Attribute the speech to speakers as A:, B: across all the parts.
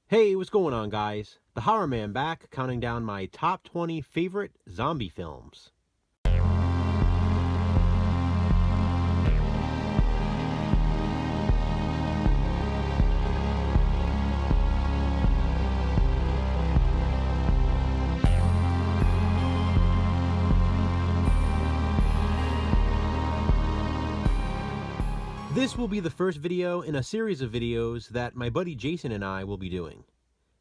A: Hey, what's going on, guys? The Horror Man back, counting down my top 20 favorite zombie films. This will be the first video in a series of videos that my buddy Jason and I will be doing.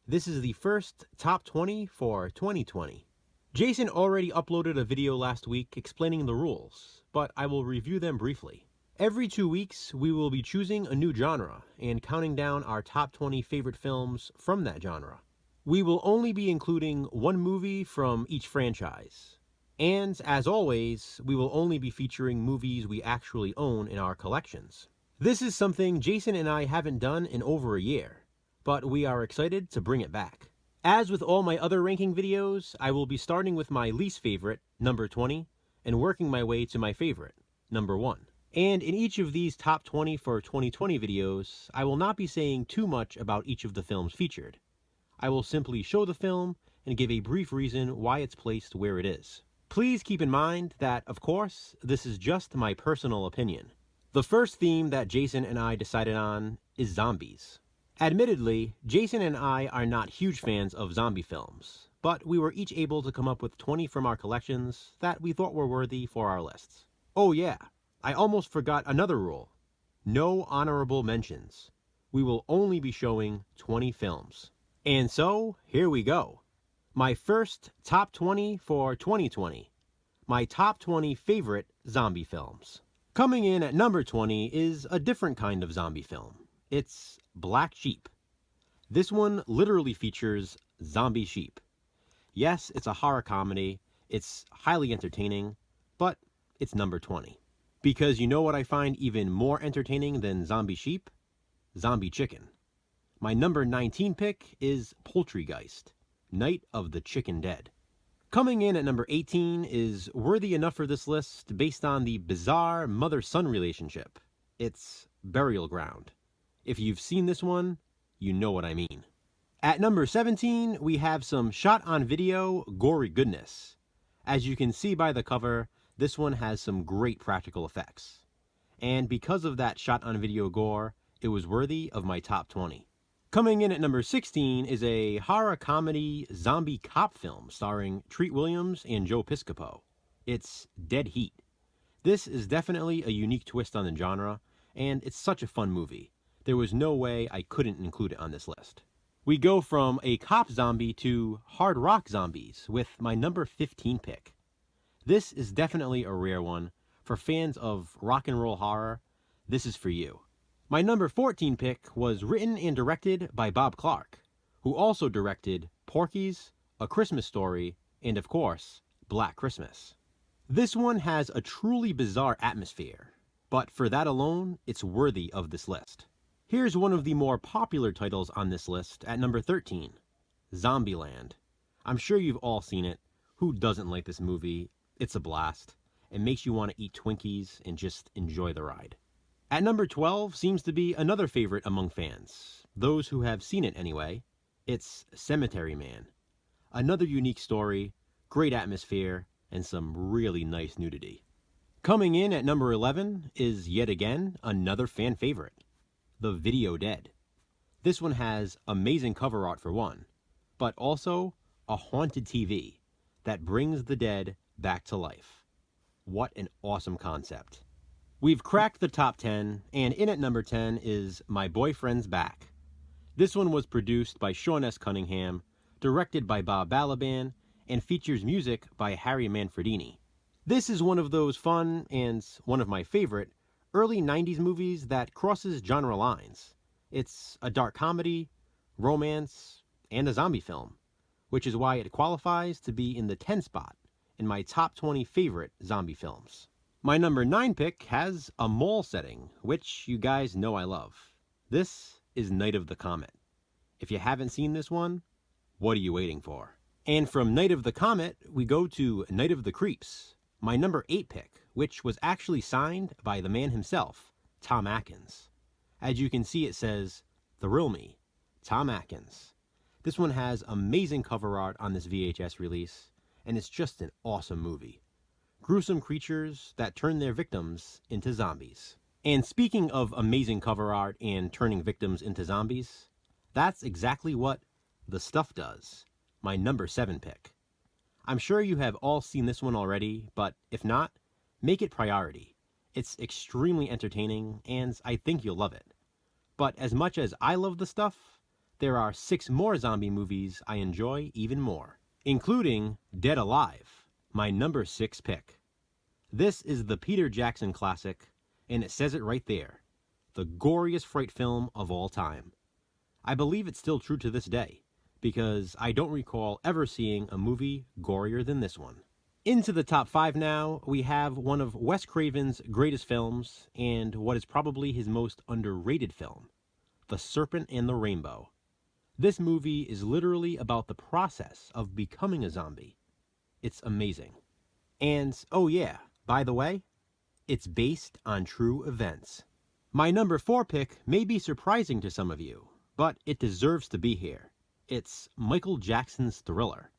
A: This is the first top 20 for 2020. Jason already uploaded a video last week explaining the rules, but I will review them briefly. Every 2 weeks, we will be choosing a new genre and counting down our top 20 favorite films from that genre. We will only be including one movie from each franchise. And, as always, we will only be featuring movies we actually own in our collections. This is something Jason and I haven't done in over a year, but we are excited to bring it back. As with all my other ranking videos, I will be starting with my least favorite, number 20, and working my way to my favorite, number 1. And in each of these top 20 for 2020 videos, I will not be saying too much about each of the films featured. I will simply show the film and give a brief reason why it's placed where it is. Please keep in mind that, of course, this is just my personal opinion. The first theme that Jason and I decided on is zombies. Admittedly, Jason and I are not huge fans of zombie films, but we were each able to come up with 20 from our collections that we thought were worthy for our lists. Oh yeah, I almost forgot another rule. No honorable mentions. We will only be showing 20 films. And so, here we go. My first top 20 for 2020. My top 20 favorite zombie films. Coming in at number 20 is a different kind of zombie film. It's Black Sheep. This one literally features zombie sheep. Yes, it's a horror comedy. It's highly entertaining, but it's number 20. Because you know what I find even more entertaining than zombie sheep? Zombie chicken. My number 19 pick is Poultrygeist. Night of the Chicken Dead. Coming in at number 18 is worthy enough for this list based on the bizarre mother-son relationship. It's Burial Ground. If you've seen this one, you know what I mean. At number 17, we have some shot-on-video gory goodness. As you can see by the cover, this one has some great practical effects. And because of that shot-on-video gore, it was worthy of my top 20. Coming in at number 16 is a horror comedy zombie cop film starring Treat Williams and Joe Piscopo. It's Dead Heat. This is definitely a unique twist on the genre, and it's such a fun movie. There was no way I couldn't include it on this list. We go from a cop zombie to hard rock zombies with my number 15 pick. This is definitely a rare one. For fans of rock and roll horror, this is for you. My number 14 pick was written and directed by Bob Clark, who also directed Porky's, A Christmas Story, and of course, Black Christmas. This one has a truly bizarre atmosphere, but for that alone, it's worthy of this list. Here's one of the more popular titles on this list at number 13, Zombieland. I'm sure you've all seen it. Who doesn't like this movie? It's a blast. It makes you want to eat Twinkies and just enjoy the ride. At number 12 seems to be another favorite among fans, those who have seen it anyway. It's Cemetery Man. Another unique story, great atmosphere, and some really nice nudity. Coming in at number 11 is yet again another fan favorite, The Video Dead. This one has amazing cover art for one, but also a haunted TV that brings the dead back to life. What an awesome concept. We've cracked the top 10, and in at number 10 is My Boyfriend's Back. This one was produced by Sean S. Cunningham, directed by Bob Balaban, and features music by Harry Manfredini. This is one of those fun, and one of my favorite, early 90s movies that crosses genre lines. It's a dark comedy, romance, and a zombie film, which is why it qualifies to be in the 10 spot in my top 20 favorite zombie films. My number 9 pick has a mall setting, which you guys know I love. This is Night of the Comet. If you haven't seen this one, what are you waiting for? And from Night of the Comet, we go to Night of the Creeps, my number 8 pick, which was actually signed by the man himself, Tom Atkins. As you can see, it says, "Thrill Me, Tom Atkins." This one has amazing cover art on this VHS release, and it's just an awesome movie. Gruesome creatures that turn their victims into zombies. And speaking of amazing cover art and turning victims into zombies, that's exactly what The Stuff does, my number 7 pick. I'm sure you have all seen this one already, but if not, make it priority. It's extremely entertaining, and I think you'll love it. But as much as I love The Stuff, there are 6 more zombie movies I enjoy even more, including Dead Alive, my number 6 pick. This is the Peter Jackson classic, and it says it right there, the goriest fright film of all time. I believe it's still true to this day, because I don't recall ever seeing a movie gorier than this one. Into the top 5 now, we have one of Wes Craven's greatest films, and what is probably his most underrated film, The Serpent and the Rainbow. This movie is literally about the process of becoming a zombie. It's amazing. And, oh yeah, by the way, it's based on true events. My number 4 pick may be surprising to some of you, but it deserves to be here. It's Michael Jackson's Thriller.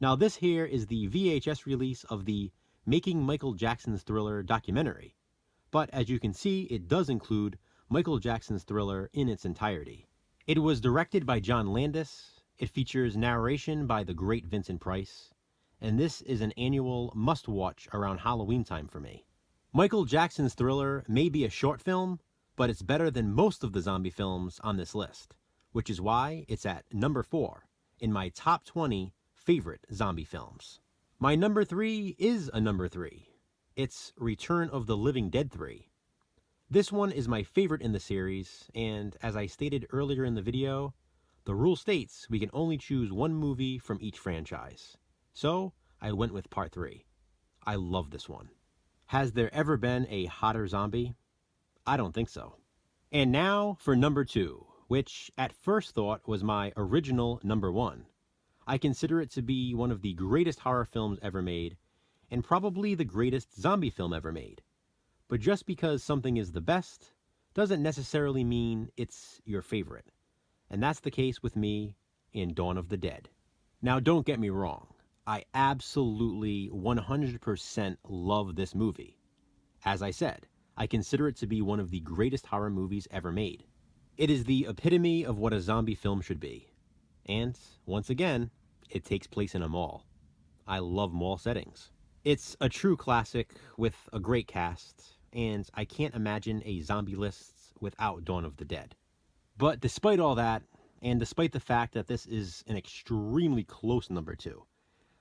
A: Now this here is the VHS release of the Making Michael Jackson's Thriller documentary, but as you can see, it does include Michael Jackson's Thriller in its entirety. It was directed by John Landis, it features narration by the great Vincent Price, and this is an annual must-watch around Halloween time for me. Michael Jackson's Thriller may be a short film, but it's better than most of the zombie films on this list, which is why it's at number 4 in my top 20 favorite zombie films. My number 3 is a number 3. It's Return of the Living Dead 3. This one is my favorite in the series, and as I stated earlier in the video, the rule states we can only choose one movie from each franchise. So, I went with part 3. I love this one. Has there ever been a hotter zombie? I don't think so. And now for number 2, which at first thought was my original number 1. I consider it to be one of the greatest horror films ever made, and probably the greatest zombie film ever made. But just because something is the best doesn't necessarily mean it's your favorite. And that's the case with me in Dawn of the Dead. Now don't get me wrong, I absolutely 100% love this movie. As I said, I consider it to be one of the greatest horror movies ever made. It is the epitome of what a zombie film should be. And, once again, it takes place in a mall. I love mall settings. It's a true classic with a great cast, and I can't imagine a zombie list without Dawn of the Dead. But despite all that, and despite the fact that this is an extremely close number 2,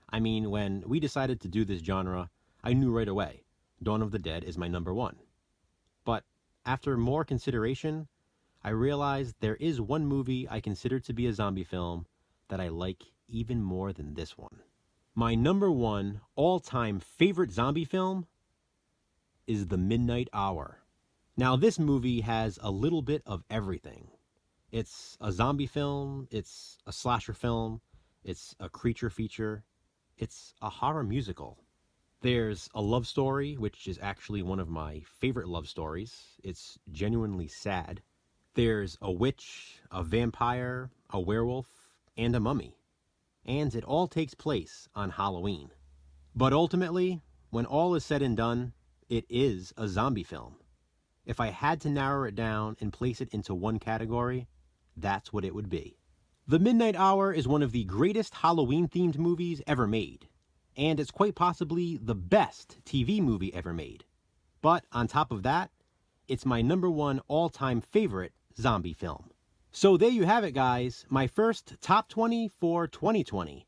A: I mean, when we decided to do this genre, I knew right away, Dawn of the Dead is my number 1. But after more consideration, I realized there is one movie I consider to be a zombie film that I like even more than this one. My number 1 all-time favorite zombie film is The Midnight Hour. Now this movie has a little bit of everything. It's a zombie film, it's a slasher film, it's a creature feature, it's a horror musical. There's a love story, which is actually one of my favorite love stories. It's genuinely sad. There's a witch, a vampire, a werewolf, and a mummy. And it all takes place on Halloween. But ultimately, when all is said and done, it is a zombie film. If I had to narrow it down and place it into one category, that's what it would be. The Midnight Hour is one of the greatest Halloween-themed movies ever made, and it's quite possibly the best TV movie ever made. But on top of that, it's my number 1 all-time favorite zombie film. So there you have it, guys, my first top 20 for 2020.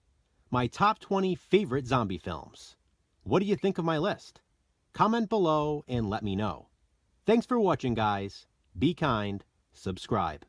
A: My top 20 favorite zombie films. What do you think of my list? Comment below and let me know. Thanks for watching, guys. Be kind, subscribe.